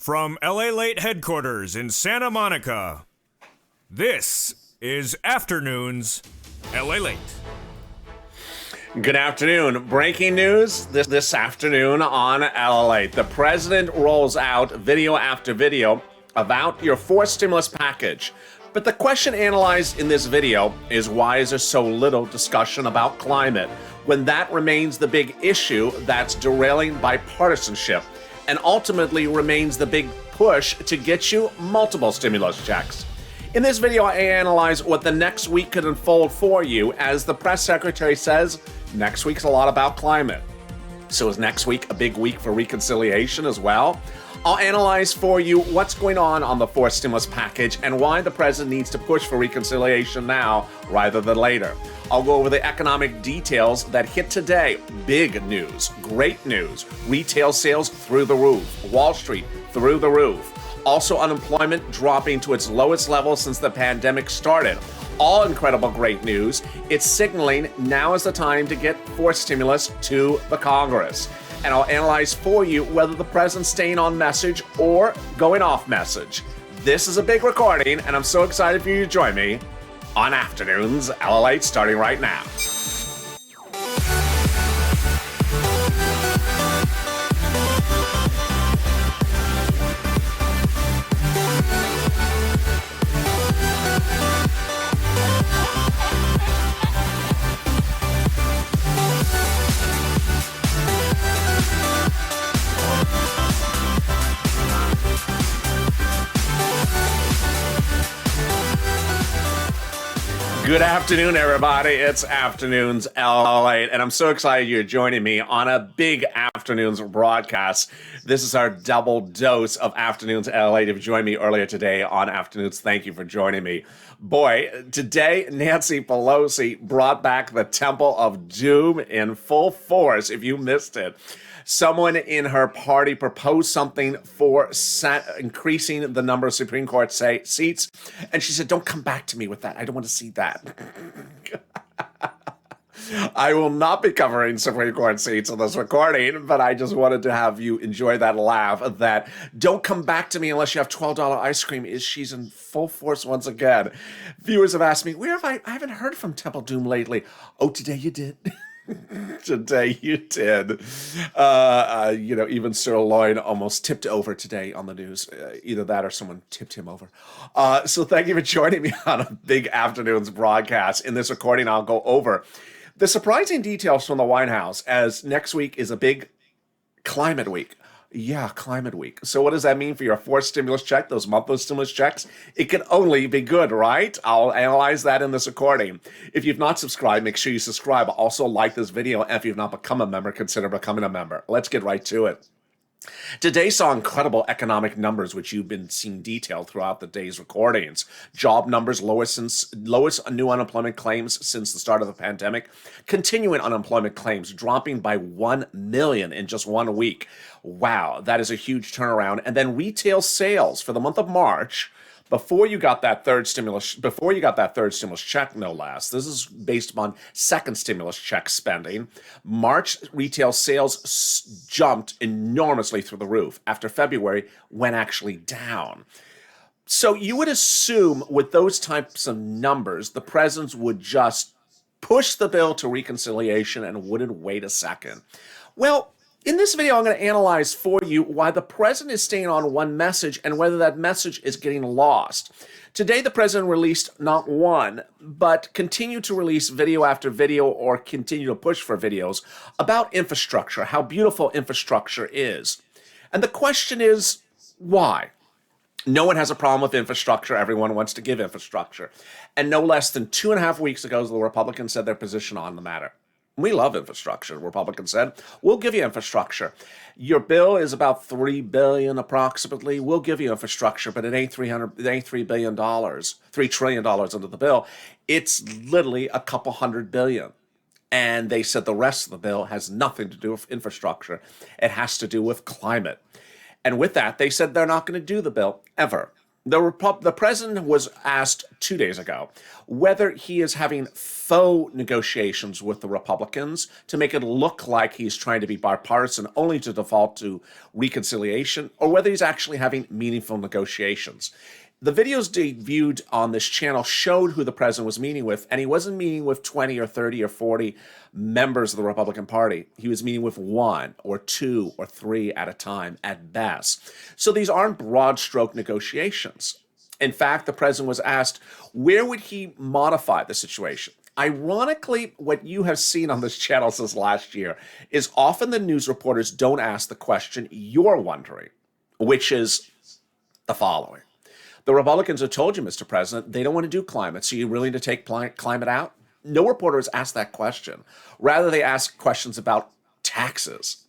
From LALATE headquarters in Santa Monica, this is Afternoons LALATE. Good afternoon. Breaking news this afternoon on LALATE. The president rolls out video after video about your fourth stimulus package. But the question analyzed in this video is, why is there so little discussion about climate when that remains the big issue that's derailing bipartisanship and ultimately remains the big push to get you multiple stimulus checks? In this video, I analyze what the next week could unfold for you. As the press secretary says, next week's a lot about climate. So is next week a big week for reconciliation as well? I'll analyze for you what's going on the fourth stimulus package and why the president needs to push for reconciliation now rather than later. I'll go over the economic details that hit today. Big news, great news. Retail sales through the roof. Wall Street through the roof. Also, unemployment dropping to its lowest level since the pandemic started. All incredible great news. It's signaling now is the time to get fourth stimulus to the Congress. And I'll analyze for you whether the president's staying on message or going off message. This is a big recording, and I'm so excited for you to join me on Afternoons LALATE, starting right now. Good afternoon, everybody. It's Afternoons LALATE, and I'm so excited you're joining me on a big Afternoons broadcast. This is our double dose of Afternoons LALATE. If you joined me earlier today on Afternoons, thank you for joining me. Boy, today Nancy Pelosi brought back the Temple of Doom in full force. If you missed it, someone in her party proposed something for increasing the number of Supreme Court seats, and she said, "Don't come back to me with that. I don't want to see that." I will not be covering Supreme Court seats in this recording, but I just wanted to have you enjoy that laugh that "don't come back to me unless you have $12 ice cream" she's in full force once again. Viewers have asked me, where have I haven't heard from Temple Doom lately. Oh, today you did. Today you did. Even Sirloin almost tipped over today on the news. Either that or someone tipped him over. So thank you for joining me on a big Afternoons broadcast. In this recording, I'll go over the surprising details from the White House, as next week is a big climate week. Yeah, climate week. So what does that mean for your fourth stimulus check, those monthly stimulus checks? It can only be good, right? I'll analyze that in this recording. If you've not subscribed, make sure you subscribe. Also like this video, and if you've not become a member, consider becoming a member. Let's get right to it. Today saw incredible economic numbers, which you've been seeing detailed throughout the day's recordings. Job numbers lowest new unemployment claims since the start of the pandemic. Continuing unemployment claims dropping by 1 million in just 1 week. Wow, that is a huge turnaround. And then retail sales for the month of March, before you got that third stimulus check, no less. This is based upon second stimulus check spending. March retail sales jumped enormously through the roof after February went actually down. So you would assume with those types of numbers, the presidents would just push the bill to reconciliation and wouldn't wait a second. Well, in this video, I'm going to analyze for you why the president is staying on one message and whether that message is getting lost. Today, the president released not one, but continued to release video after video or continue to push for videos about infrastructure, how beautiful infrastructure is. And the question is, why? No one has a problem with infrastructure. Everyone wants to give infrastructure. And no less than 2.5 weeks ago, the Republicans said their position on the matter. We love infrastructure, the Republicans said. We'll give you infrastructure. Your bill is about $3 billion approximately. We'll give you infrastructure, but it ain't $3 billion, $3 trillion under the bill. It's literally a couple $100 billion. And they said the rest of the bill has nothing to do with infrastructure. It has to do with climate. And with that, they said they're not going to do the bill ever. The president was asked 2 days ago whether he is having faux negotiations with the Republicans to make it look like he's trying to be bipartisan only to default to reconciliation, or whether he's actually having meaningful negotiations. The videos debuted on this channel showed who the president was meeting with, and he wasn't meeting with 20 or 30 or 40 members of the Republican Party. He was meeting with 1 or 2 or 3 at a time at best. So these aren't broad stroke negotiations. In fact, the president was asked, where would he modify the situation? Ironically, what you have seen on this channel since last year is often the news reporters don't ask the question you're wondering, which is the following. The Republicans have told you, Mr. President, they don't want to do climate, so you're willing to take climate out? No reporters ask that question. Rather, they ask questions about taxes.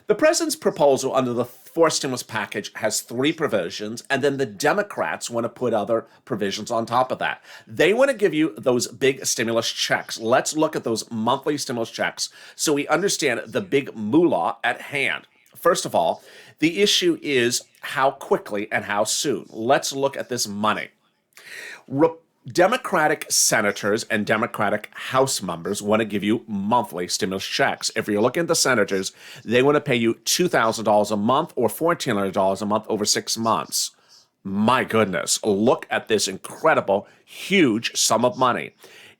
The president's proposal under the fourth stimulus package has 3 provisions, and then the Democrats want to put other provisions on top of that. They want to give you those big stimulus checks. Let's look at those monthly stimulus checks so we understand the big moolah at hand. First of all, the issue is how quickly and how soon. Let's look at this money. Democratic senators and Democratic House members want to give you monthly stimulus checks. If you're looking at the senators, they want to pay you $2,000 a month or $1,400 a month over 6 months. My goodness, look at this incredible, huge sum of money.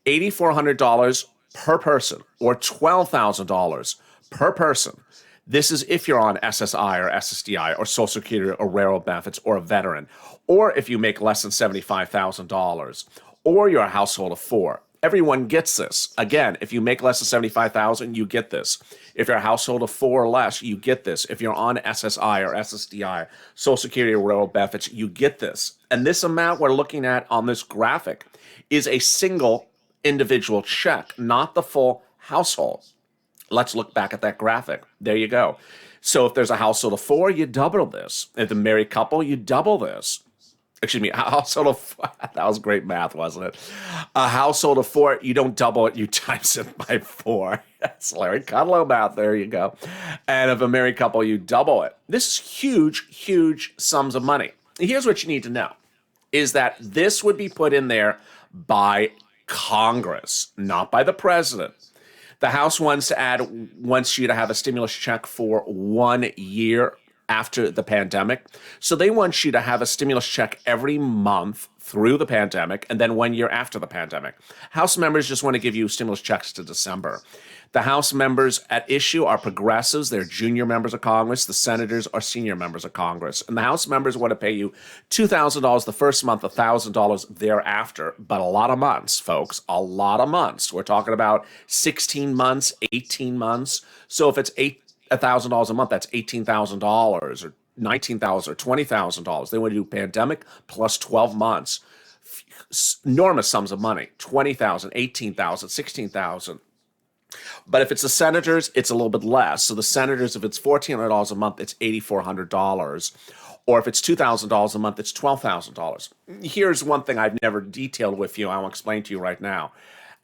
$8,400 per person or $12,000 per person. This is if you're on SSI or SSDI or Social Security or railroad benefits or a veteran, or if you make less than $75,000, or you're a household of 4. Everyone gets this. Again, if you make less than $75,000, you get this. If you're a household of 4 or less, you get this. If you're on SSI or SSDI, Social Security or railroad benefits, you get this. And this amount we're looking at on this graphic is a single individual check, not the full household. Let's look back at that graphic. There you go. So if there's a household of 4, you double this. If the married couple, you double this. Excuse me, a household of 4. That was great math, wasn't it? A household of 4, you don't double it, you times it by 4. That's Larry Kudlow math. There you go. And if a married couple, you double it. This is huge, huge sums of money. Here's what you need to know, is that this would be put in there by Congress, not by the president. The House wants you to have a stimulus check for 1 year after the pandemic. So they want you to have a stimulus check every month through the pandemic and then 1 year after the pandemic. House members just want to give you stimulus checks to December. The House members at issue are progressives. They're junior members of Congress. The senators are senior members of Congress. And the House members want to pay you $2,000 the first month, $1,000 thereafter. But a lot of months, folks, a lot of months. We're talking about 16 months, 18 months. So if it's $1,000 a month, that's $18,000 or $19,000 or $20,000. They want to do pandemic plus 12 months. Enormous sums of money, $20,000, $18,000, $16,000. But if it's the senators, it's a little bit less. So the senators, if it's $1,400 a month, it's $8,400. Or if it's $2,000 a month, it's $12,000. Here's one thing I've never detailed with you. I'll explain to you right now.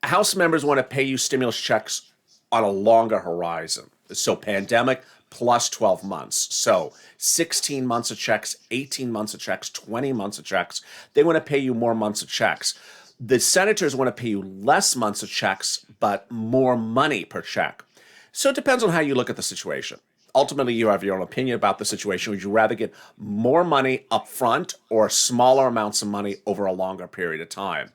House members want to pay you stimulus checks on a longer horizon. So pandemic plus 12 months. So 16 months of checks, 18 months of checks, 20 months of checks. They want to pay you more months of checks. The senators want to pay you less months of checks, but more money per check. So it depends on how you look at the situation. Ultimately, you have your own opinion about the situation. Would you rather get more money up front or smaller amounts of money over a longer period of time?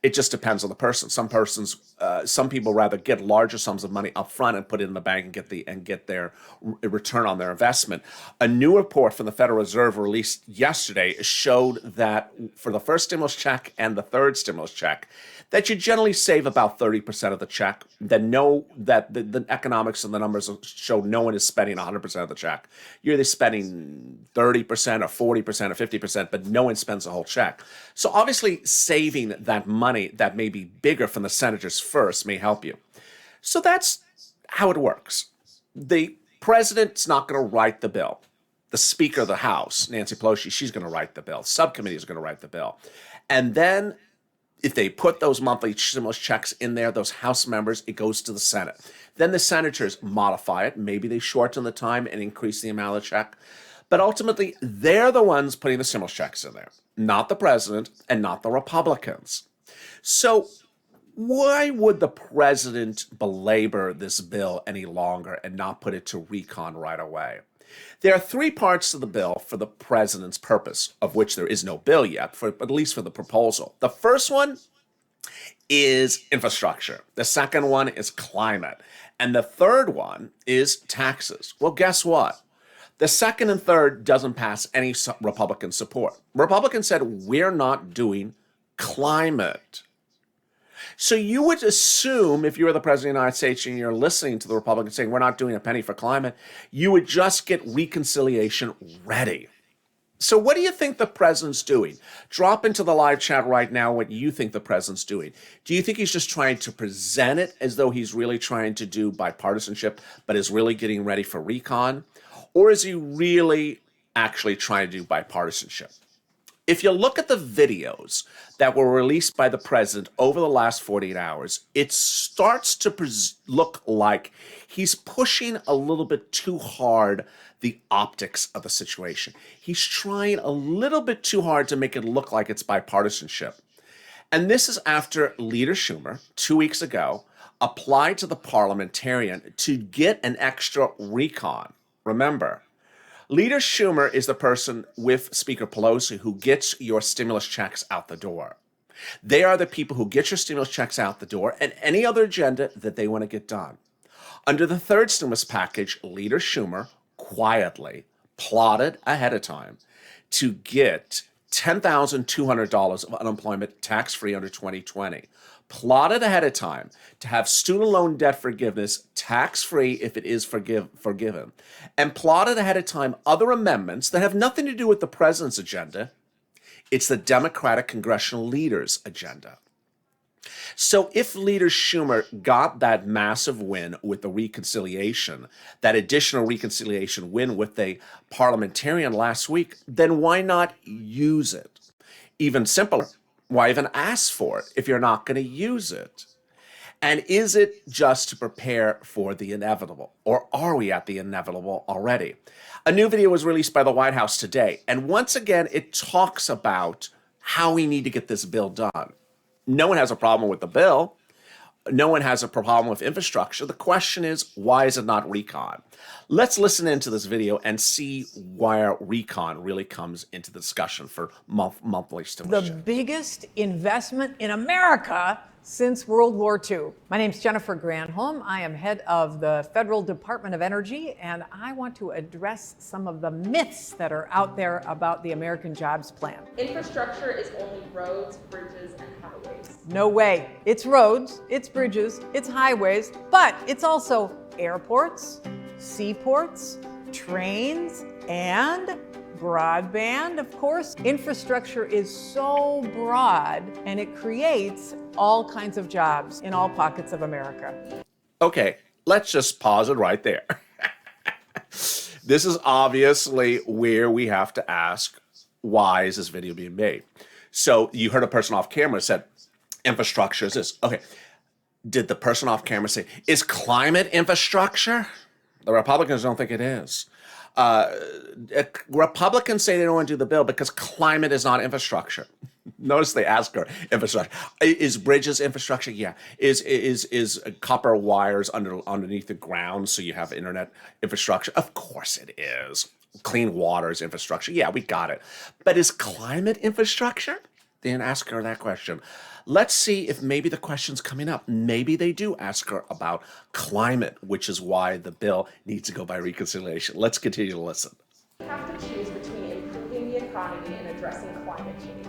It just depends on the person. Some people rather get larger sums of money up front and put it in the bank and get their return on their investment. A new report from the Federal Reserve released yesterday showed that for the first stimulus check and the third stimulus check, that you generally save about 30% of the check. Then know that the economics and the numbers show no one is spending 100% of the check. You're either spending 30% or 40% or 50%, but no one spends the whole check. So obviously saving that money that may be bigger from the senators first may help you. So that's how it works. The president's not going to write the bill. The Speaker of the House, Nancy Pelosi, she's going to write the bill. Subcommittee is going to write the bill. And then if they put those monthly stimulus checks in there, those House members, it goes to the Senate. Then the senators modify it. Maybe they shorten the time and increase the amount of check. But ultimately, they're the ones putting the stimulus checks in there, not the president and not the Republicans. So why would the president belabor this bill any longer and not put it to recon right away? There are three parts to the bill for the president's purpose, of which there is no bill yet, at least for the proposal. The first one is infrastructure. The second one is climate. And the third one is taxes. Well, guess what? The second and third doesn't pass any Republican support. Republicans said, we're not doing climate. So you would assume, if you were the president of the United States and you're listening to the Republicans saying, we're not doing a penny for climate, you would just get reconciliation ready. So what do you think the president's doing? Drop into the live chat right now what you think the president's doing. Do you think he's just trying to present it as though he's really trying to do bipartisanship, but is really getting ready for recon? Or is he really actually trying to do bipartisanship? If you look at the videos that were released by the president over the last 48 hours, it starts to look like he's pushing a little bit too hard the optics of the situation. He's trying a little bit too hard to make it look like it's bipartisanship. And this is after Leader Schumer, 2 weeks ago, applied to the parliamentarian to get an extra recon. Remember, Leader Schumer is the person with Speaker Pelosi who gets your stimulus checks out the door. They are the people who get your stimulus checks out the door and any other agenda that they want to get done. Under the third stimulus package, Leader Schumer quietly plotted ahead of time to get $10,200 of unemployment tax-free under 2020. Plotted ahead of time to have student loan debt forgiveness tax-free if it is forgiven, and plotted ahead of time other amendments that have nothing to do with the president's agenda. It's the Democratic congressional leaders' agenda. So if Leader Schumer got that massive win with the reconciliation, that additional reconciliation win with the parliamentarian last week, then why not use it? Even simpler, why even ask for it if you're not going to use it? And is it just to prepare for the inevitable? Or are we at the inevitable already? A new video was released by the White House today. And once again, it talks about how we need to get this bill done. No one has a problem with the bill. No one has a problem with infrastructure. The question is, why is it not recon? Let's listen into this video and see where recon really comes into the discussion for monthly stimulus. The biggest investment in America since World War II. My name's Jennifer Granholm. I am head of the Federal Department of Energy, and I want to address some of the myths that are out there about the American Jobs Plan. Infrastructure is only roads, bridges, and highways. No way. It's roads, it's bridges, it's highways, but it's also airports, seaports, trains, and broadband, of course. Infrastructure is so broad, and it creates all kinds of jobs in all pockets of America. Okay, let's just pause it right there. This is obviously where we have to ask, why is this video being made? So you heard a person off camera said, infrastructure is this. Okay, did the person off camera say, is climate infrastructure? The Republicans don't think it is. Republicans say they don't want to do the bill because climate is not infrastructure. Notice they ask her infrastructure. Is bridges infrastructure? Yeah. Is copper wires underneath the ground so you have internet infrastructure? Of course it is. Clean water is infrastructure. Yeah, we got it. But is climate infrastructure? They didn't ask her that question. Let's see if maybe the question's coming up. Maybe they do ask her about climate, which is why the bill needs to go by reconciliation. Let's continue to listen. We have to choose between improving the economy and addressing climate change.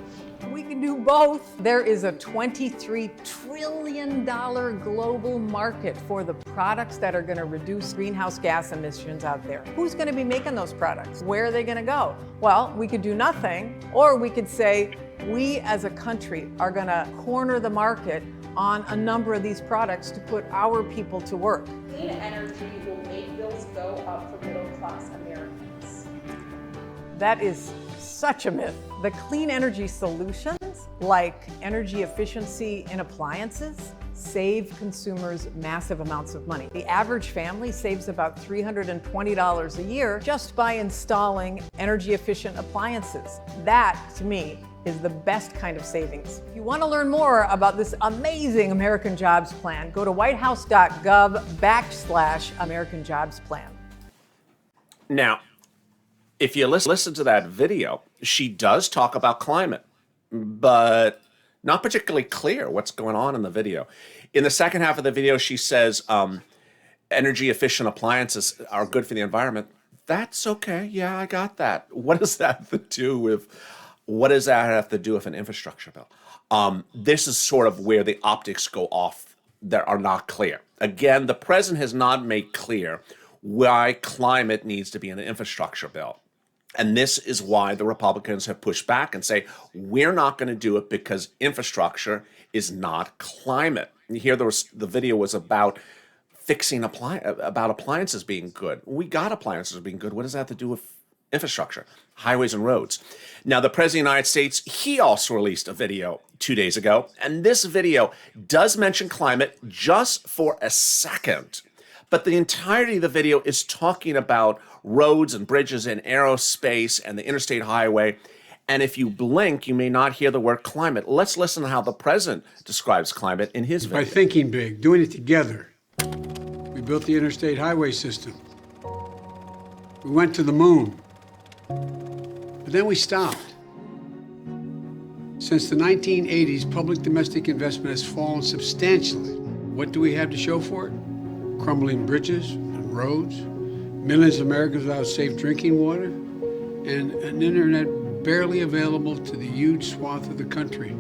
We can do both. There is a $23 trillion global market for the products that are going to reduce greenhouse gas emissions out there. Who's going to be making those products? Where are they going to go? Well, we could do nothing, or we could say, we as a country are going to corner the market on a number of these products to put our people to work. Clean energy will make bills go up for middle-class Americans. That is such a myth. The clean energy solutions, like energy efficiency in appliances, save consumers massive amounts of money. The average family saves about $320 a year just by installing energy-efficient appliances. That, to me, is the best kind of savings. If you want to learn more about this amazing American Jobs Plan, go to whitehouse.gov/American Jobs Plan. Now, if you listen to that video, she does talk about climate, but not particularly clear what's going on in the video. In the second half of the video, she says energy efficient appliances are good for the environment. That's okay. Yeah, I got that. What does that have to do with an infrastructure bill? This is sort of where the optics go off that are not clear. Again, the president has not made clear why climate needs to be in an infrastructure bill. And this is why the Republicans have pushed back and say, we're not going to do it because infrastructure is not climate. And here the video was about fixing about appliances being good. We got appliances being good. What does that have to do with infrastructure, highways and roads? Now, the President of the United States, he also released a video 2 days ago. And this video does mention climate just for a second. But the entirety of the video is talking about roads and bridges and aerospace and the interstate highway. And if you blink, you may not hear the word climate. Let's listen to how the president describes climate in his video. By thinking big, doing it together. We built the interstate highway system. We went to the moon. But then we stopped. Since the 1980s, public domestic investment has fallen substantially. What do we have to show for it? Crumbling bridges and roads, millions of Americans without safe drinking water, and an internet barely available to the huge swath of the country.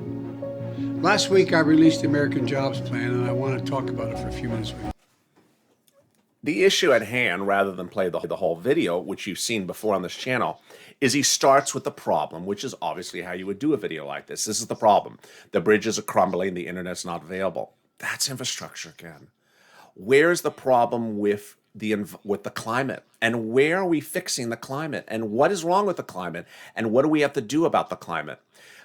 Last week, I released the American Jobs Plan, and I want to talk about it for a few minutes with you. The issue at hand, rather than play the whole video, which you've seen before on this channel, is he starts with the problem, which is obviously how you would do a video like this. This is the problem. The bridges are crumbling, the internet's not available. That's infrastructure again. Where's the problem with the climate? And where are we fixing the climate? And what is wrong with the climate? And what do we have to do about the climate?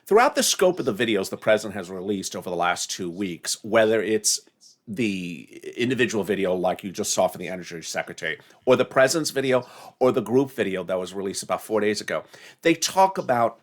Throughout the scope of the videos the president has released over the last 2 weeks, whether it's the individual video like you just saw from the Energy Secretary, or the president's video, or the group video that was released about 4 days ago, they talk about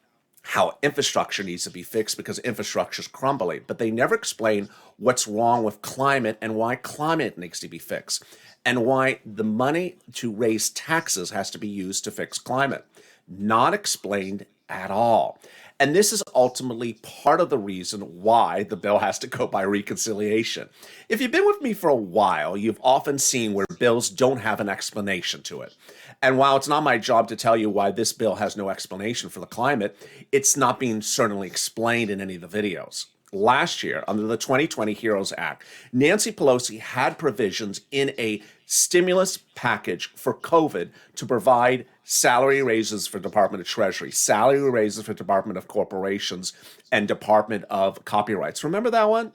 how infrastructure needs to be fixed because infrastructure is crumbling, but they never explain what's wrong with climate and why climate needs to be fixed and why the money to raise taxes has to be used to fix climate. Not explained at all. And this is ultimately part of the reason why the bill has to go by reconciliation. If you've been with me for a while, you've often seen where bills don't have an explanation to it. And while it's not my job to tell you why this bill has no explanation for the climate, it's not being certainly explained in any of the videos. Last year, under the 2020 HEROES Act, Nancy Pelosi had provisions in a stimulus package for COVID to provide salary raises for Department of Treasury, salary raises for Department of Corporations, and Department of Copyrights. Remember that one?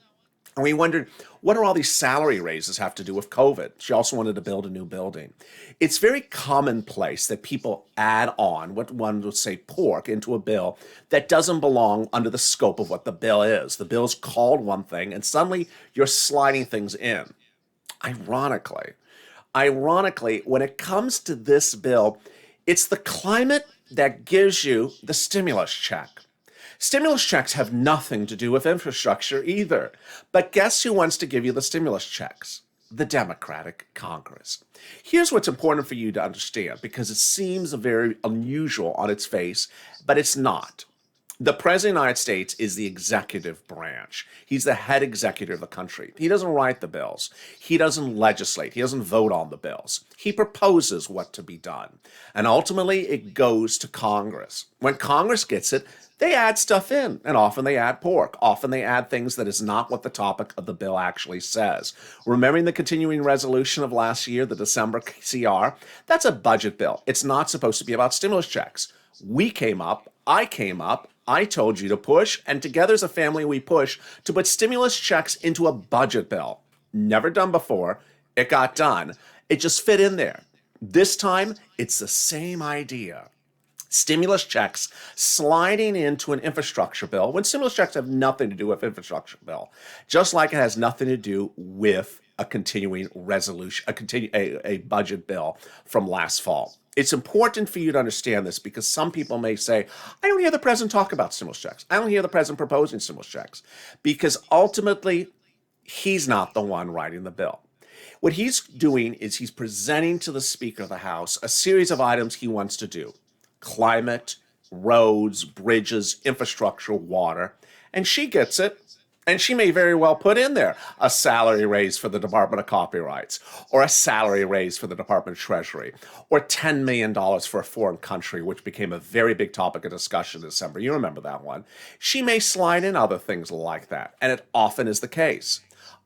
And we wondered, what do all these salary raises have to do with COVID? She also wanted to build a new building. It's very commonplace that people add on what one would say pork into a bill that doesn't belong under the scope of what the bill is. The bill's called one thing, and suddenly you're sliding things in. Ironically, when it comes to this bill, it's the climate that gives you the stimulus check. Stimulus checks have nothing to do with infrastructure either. But guess who wants to give you the stimulus checks? The Democratic Congress. Here's what's important for you to understand, because it seems very unusual on its face, but it's not. The President of the United States is the executive branch. He's the head executive of the country. He doesn't write the bills. He doesn't legislate. He doesn't vote on the bills. He proposes what to be done. And ultimately, it goes to Congress. When Congress gets it, they add stuff in, and often they add pork. Often they add things that is not what the topic of the bill actually says. Remembering the continuing resolution of last year, the December CR? That's a budget bill. It's not supposed to be about stimulus checks. We came up, I told you to push, and together as a family we push to put stimulus checks into a budget bill. Never done before. It got done. It just fit in there. This time, it's the same idea. Stimulus checks sliding into an infrastructure bill when stimulus checks have nothing to do with infrastructure bill, just like it has nothing to do with a continuing resolution, a budget bill from last fall. It's important for you to understand this because some people may say, I don't hear the president talk about stimulus checks. I don't hear the president proposing stimulus checks, because ultimately he's not the one writing the bill. What he's doing is he's presenting to the Speaker of the House a series of items he wants to do: climate, roads, bridges, infrastructure, water. And she gets it. And she may very well put in there a salary raise for the Department of Copyrights, or a salary raise for the Department of Treasury, or $10 million for a foreign country, which became a very big topic of discussion in December. You remember that one. She may slide in other things like that, and it often is the case.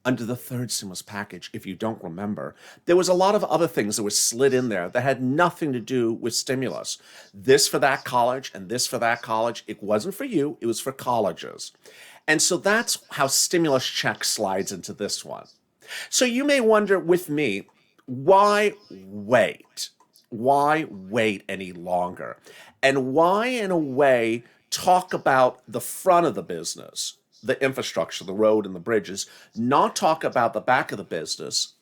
Under the third stimulus package, if you don't remember, there was a lot of other things that were slid in there that had nothing to do with stimulus. This for that college and this for that college. It wasn't for you, it was for colleges. And so that's how stimulus check slides into this one. So you may wonder with me, why wait? Why wait any longer? And why, in a way, talk about the front of the business, the infrastructure, the road and the bridges, not talk about the back of the business?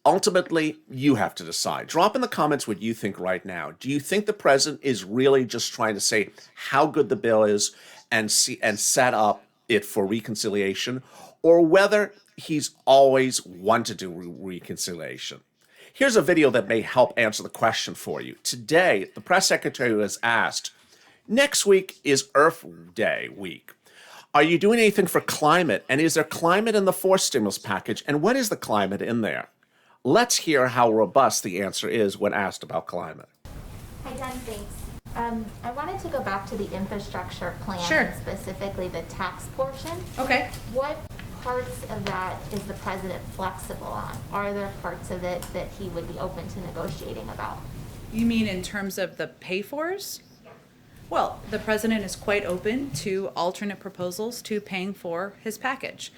Ultimately, you have to decide. Drop in the comments what you think right now. Do you think the president is really just trying to say how good the bill is and set up it for reconciliation, or whether he's always wanted to do reconciliation? Here's a video that may help answer the question for you. Today, the press secretary was asked, next week is Earth Day week. Are you doing anything for climate? And is there climate in the fourth stimulus package? And what is the climate in there? Let's hear how robust the answer is when asked about climate. Hi, Dan, thanks. I wanted to go back to the infrastructure plan, Sure. and specifically the tax portion. Okay. What parts of that is the president flexible on? Are there parts of it that he would be open to negotiating about? You mean in terms of the pay-fors? Well, the president is quite open to alternate proposals to paying for his package.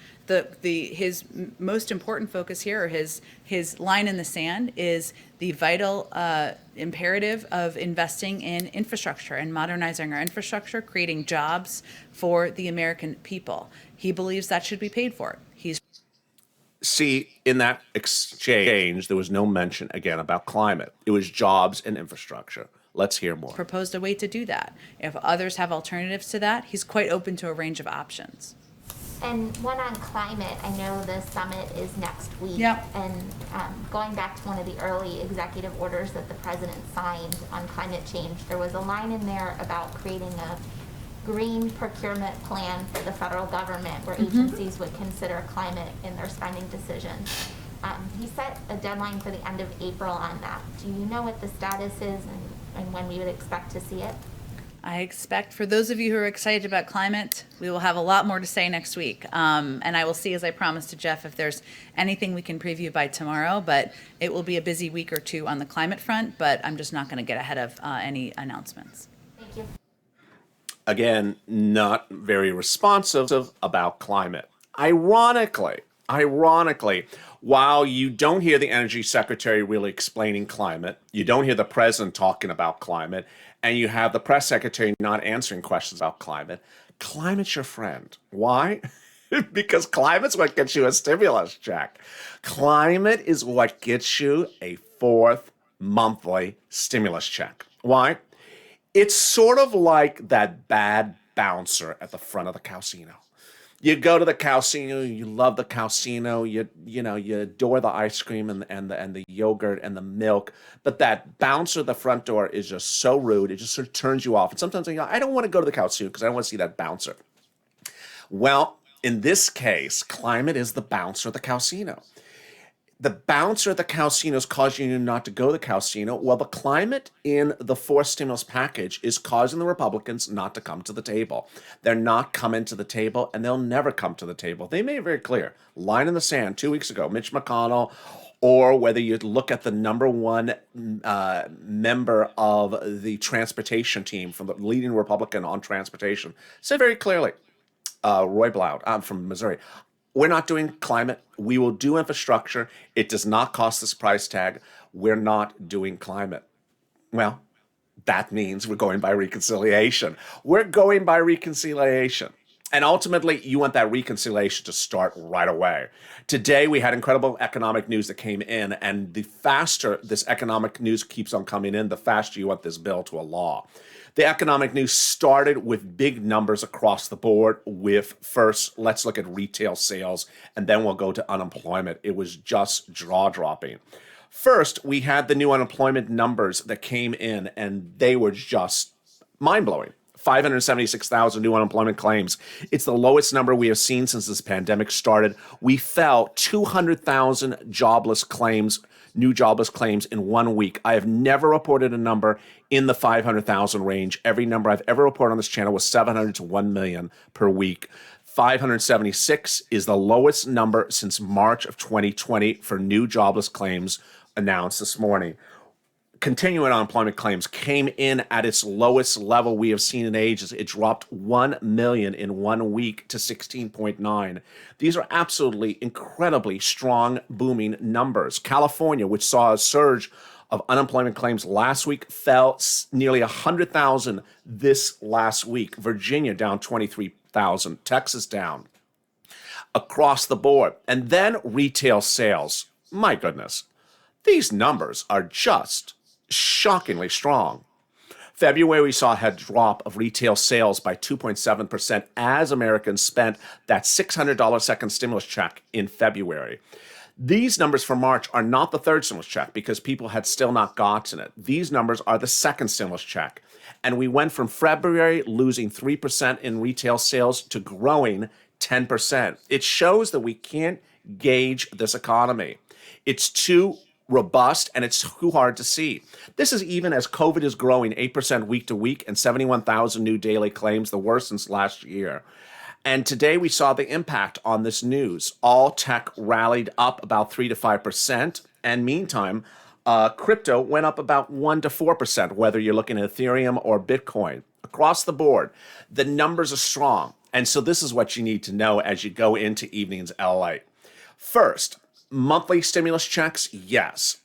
His most important focus here, or his line in the sand, is the vital imperative of investing in infrastructure and modernizing our infrastructure, creating jobs for the American people. He believes that should be paid for. See, in that exchange, there was no mention, again, about climate. It was jobs and infrastructure. Let's hear more. Proposed a way to do that. If others have alternatives to that, he's quite open to a range of options. And one on climate, I know the summit is next week. Yep. And going back to one of the early executive orders that the president signed on climate change, there was a line in there about creating a green procurement plan for the federal government where agencies would consider climate in their spending decisions. He set a deadline for the end of April on that. Do you know what the status is and when we would expect to see it? I expect, for those of you who are excited about climate, we will have a lot more to say next week. And I will see, as I promised to Jeff, if there's anything we can preview by tomorrow. But it will be a busy week or two on the climate front, but I'm just not going to get ahead of any announcements. Thank you. Again, not very responsive about climate. Ironically, while you don't hear the energy secretary really explaining climate, you don't hear the president talking about climate, and you have the press secretary not answering questions about climate, climate's your friend. Why? Because climate's what gets you a stimulus check. Climate is what gets you a fourth monthly stimulus check. Why? It's sort of like that bad bouncer at the front of the casino. You go to the casino, you love the casino, you adore the ice cream and the yogurt and the milk, but that bouncer at the front door is just so rude, it just sort of turns you off. And sometimes I don't want to go to the casino because I don't want to see that bouncer. Well, in this case, climate is the bouncer at the casino. The bouncer at the casino is causing you not to go to the casino. Well, the climate in the fourth stimulus package is causing the Republicans not to come to the table. They're not coming to the table, and they'll never come to the table. They made it very clear. Line in the sand 2 weeks ago, Mitch McConnell, or whether you look at the number one member of the transportation team from the leading Republican on transportation, said very clearly, Roy Blount, I'm from Missouri, we're not doing climate. We will do infrastructure. It does not cost this price tag. We're not doing climate. Well, That means we're going by reconciliation. We're going by reconciliation. And ultimately, you want that reconciliation to start right away. Today, we had incredible economic news that came in, and the faster this economic news keeps on coming in, the faster you want this bill to a law. The economic news started with big numbers across the board with first, let's look at retail sales, and then we'll go to unemployment. It was just jaw-dropping. First, we had the new unemployment numbers that came in, and they were just mind-blowing. 576,000 new unemployment claims. It's the lowest number we have seen since this pandemic started. We fell 200,000 jobless claims, new jobless claims in 1 week. I have never reported a number in the 500,000 range. Every number I've ever reported on this channel was 700 to 1 million per week. 576 is the lowest number since March of 2020 for new jobless claims announced this morning. Continuing unemployment claims came in at its lowest level we have seen in ages. It dropped 1 million in 1 week to 16.9. These are absolutely incredibly strong, booming numbers. California, which saw a surge of unemployment claims last week, fell nearly 100,000 this last week. Virginia down 23,000. Texas down. Across the board. And then retail sales. My goodness. These numbers are just shockingly strong. February, we saw a drop of retail sales by 2.7% as Americans spent that $600 second stimulus check in February. These numbers for March are not the third stimulus check because people had still not gotten it. These numbers are the second stimulus check. And we went from February losing 3% in retail sales to growing 10%. It shows that we can't gauge this economy. It's too robust, and it's too hard to see. This is even as COVID is growing 8% week to week and 71,000 new daily claims, the worst since last year. And today we saw the impact on this news. All tech rallied up about 3 to 5%, and meantime, crypto went up about 1 to 4%, whether you're looking at Ethereum or Bitcoin. Across the board, the numbers are strong, and so this is what you need to know as you go into evening's LA. First, monthly stimulus checks, yes.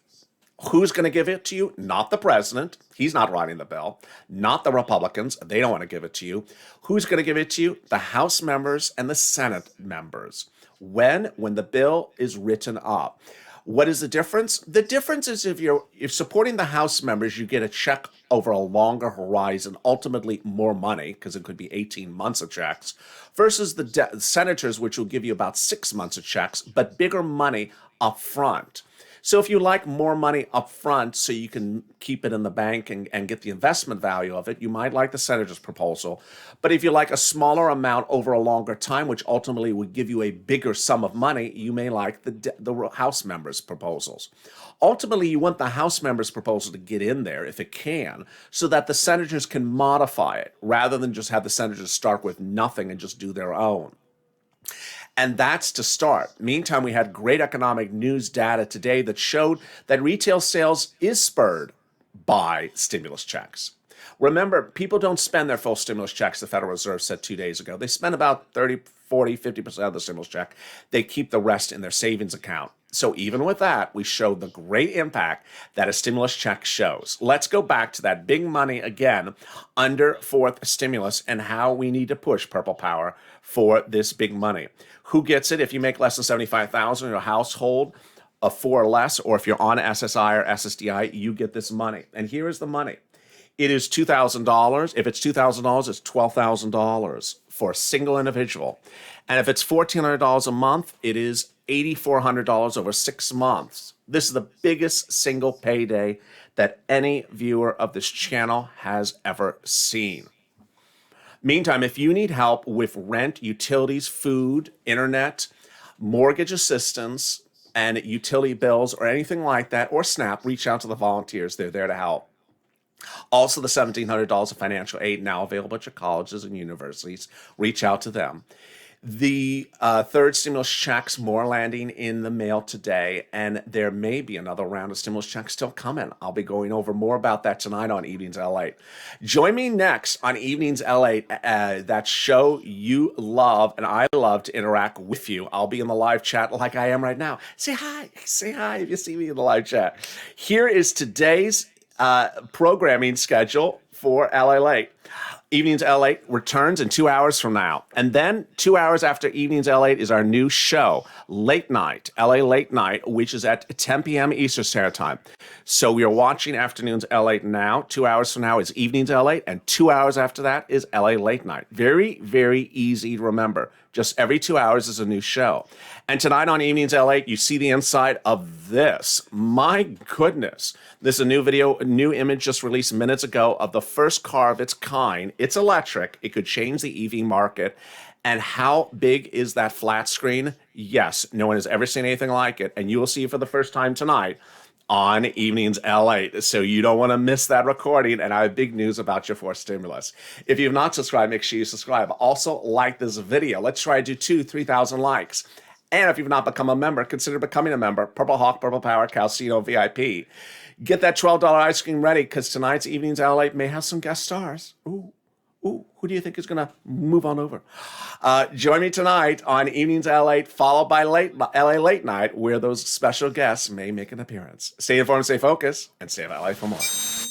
Who's going to give it to you? Not the president. He's not writing the bill. Not the Republicans. They don't want to give it to you. Who's going to give it to you? The House members and the Senate members. When the bill is written up. What is the difference? The difference is if you're supporting the House members, you get a check over a longer horizon, ultimately more money, because it could be 18 months of checks, versus the senators, which will give you about 6 months of checks, but bigger money up front. So if you like more money up front so you can keep it in the bank and get the investment value of it, you might like the senator's proposal. But if you like a smaller amount over a longer time, which ultimately would give you a bigger sum of money, you may like the House members' proposals. Ultimately, you want the House members' proposal to get in there, if it can, so that the senators can modify it, rather than just have the senators start with nothing and just do their own. And that's to start. Meantime, we had great economic news data today that showed that retail sales is spurred by stimulus checks. Remember, people don't spend their full stimulus checks, the Federal Reserve said 2 days ago. They spend about 30, 40, 50% of the stimulus check. They keep the rest in their savings account. So even with that, we showed the great impact that a stimulus check shows. Let's go back to that big money again under fourth stimulus and how we need to push Purple Power for this big money. Who gets it? If you make less than $75,000 in your household, of 4 or less, or if you're on SSI or SSDI, you get this money. And here is the money. It is $2,000. If it's $2,000, it's $12,000 for a single individual. And if it's $1,400 a month, it is $8,400 over 6 months. This is the biggest single payday that any viewer of this channel has ever seen. Meantime, if you need help with rent, utilities, food, internet, mortgage assistance, and utility bills or anything like that, or SNAP, reach out to the volunteers. They're there to help. Also, the $1,700 of financial aid now available at your colleges and universities. Reach out to them. The third stimulus checks, more landing in the mail today, and there may be another round of stimulus checks still coming. I'll be going over more about that tonight on Evenings LA. Join me next on Evenings LA, that show you love and I love to interact with you. I'll be in the live chat like I am right now. Say hi if you see me in the live chat. Here is today's programming schedule for LA Late. Evenings LA returns in 2 hours from now. And then 2 hours after Evenings LA is our new show, Late Night, LA Late Night, which is at 10 p.m. Eastern Standard Time. So we are watching Afternoons LA now. 2 hours from now is Evenings LA, and 2 hours after that is LA Late Night. Very, very easy to remember. Just every 2 hours is a new show. And tonight on Evenings LA, you see the inside of this. My goodness. This is a new video, a new image just released minutes ago of the first car of its kind. It's electric. It could change the EV market. And how big is that flat screen? Yes, no one has ever seen anything like it. And you will see it for the first time tonight on Evenings LA. So you don't want to miss that recording. And I have big news about your fourth stimulus. If you have not subscribed, make sure you subscribe. Also, like this video. Let's try to do 3,000 likes. And if you've not become a member, consider becoming a member. Purple Hawk, Purple Power, Calcino, VIP. Get that $12 ice cream ready, because tonight's Evenings LA may have some guest stars. Ooh, who do you think is going to move on over? Join me tonight on Evenings LA, followed by LA Late Night, where those special guests may make an appearance. Stay informed, stay focused, and stay LA for more.